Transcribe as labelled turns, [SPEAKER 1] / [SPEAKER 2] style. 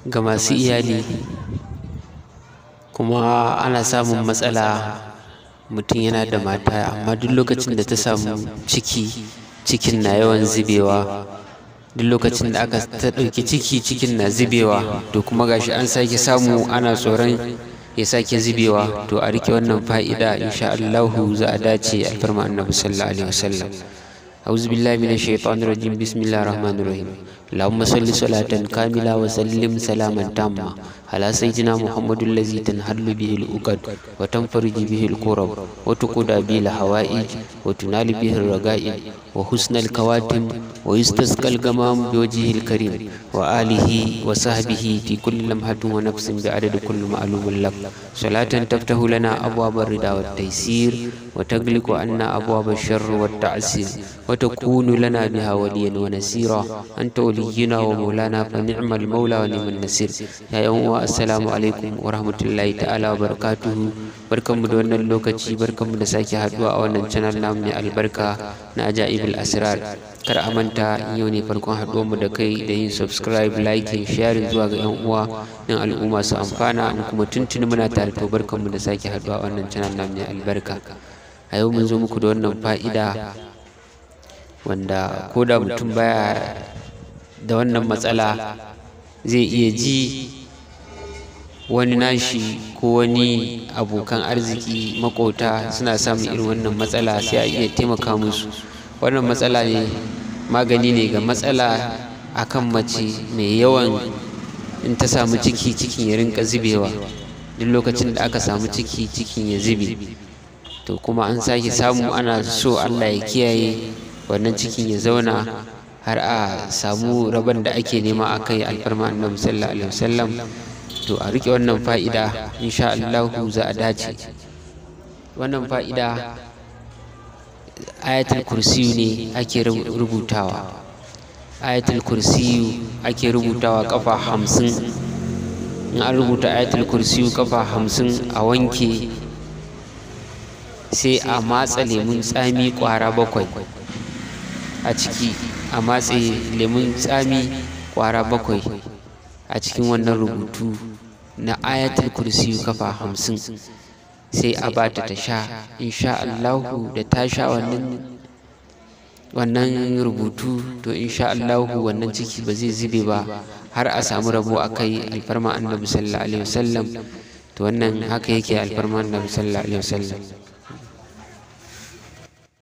[SPEAKER 1] ga masu iyali, kuma ana samun matsala. Mutum yana da mata amma duk lokacin da ta samu ciki, cikin na yawan zubewa. Duk lokacin da aka ta ɗauki ciki, cikin na zubewa, to kuma gashi an sake samu ana tsoron ya sake zubewa. To a rike wannan fa'ida, insha Allahu za a dace alfarma annabi sallallahu alaihi wasallam. أعوذ بالله من الشيطان الرجيم. بسم الله الرحمن الرحيم. اللهم صل صلاة كاملة وسلم سلاما تاما على سيدنا محمد الذي تنحل به العقد وتنفرج به الكرب وتقضى به الحوائج وتنال به الرغائب وحسن الكواتم ويستسقى الغمام بوجهه الكريم وآله وصحبه في كل لمحة ونفس بعدد كل معلوم لك. صلاة تفتح لنا أبواب الرضا والتيسير وتغلق عنا أبواب الشر والتعسير وتكون لنا بها وليا ونسيرا. أنت ولينا ومولانا فنعم المولى ونعم النصير. يا يوم السلام عليكم ورحمة الله تعالى وبركاته. barkanmu da wannan lokaci, barkanmu da sake haduwa a wannan channel namu mai albarka na Ajaibul Asrar. Kar a manta, yau ne farkon haduwarmu da kai da yin subscribe, liking, sharing zuwa ga yan uwa don al'umma su amfana. In kuma tuntuni muna tare, to barkanmu da sake haduwa a wannan channel namu mai albarka. A yau mun zo muku da wannan fa'ida wanda ko da mutum baya da wannan matsala zai iya ji wani nashi ko wani abokan arziki makota suna samun irin wannan matsala, sai a iya taimaka musu. Wannan matsala ne, magani ne ga matsala akan mace mai yawan in ta samu ciki, cikin ya rinka zubewa. Duk lokacin da aka samu ciki, cikin ya zube, to kuma an sake samu, ana so Allah ya kiyaye wannan cikin ya zauna har a samu rabon da ake nema a kai alfarma annabi sallallahu alaihi wasallam. To a rike wannan fa'ida, insha Allahu za a dace. Wannan fa'ida ayatul kursiyu ne ake rubutawa. Ayatul kursiyu ake rubutawa kafa 50. In an rubuta ayatul kursiyu kafa 50, a wanke, sai a matsa lemun tsami ƙwara 7 a ciki. A matse lemun tsami ƙwara 7 a cikin wannan rubutu na ayatul kursiyu kafa 50, sai a bata ta sha. Insha Allahu da ta sha wannan rubutu, to insha Allahu wannan ciki ba zai zube ba har a samu rabo a kai alfarma annabi sallallahu alaihi wasallam. To wannan haka yake alfarma annabi sallallahu alaihi wasallam.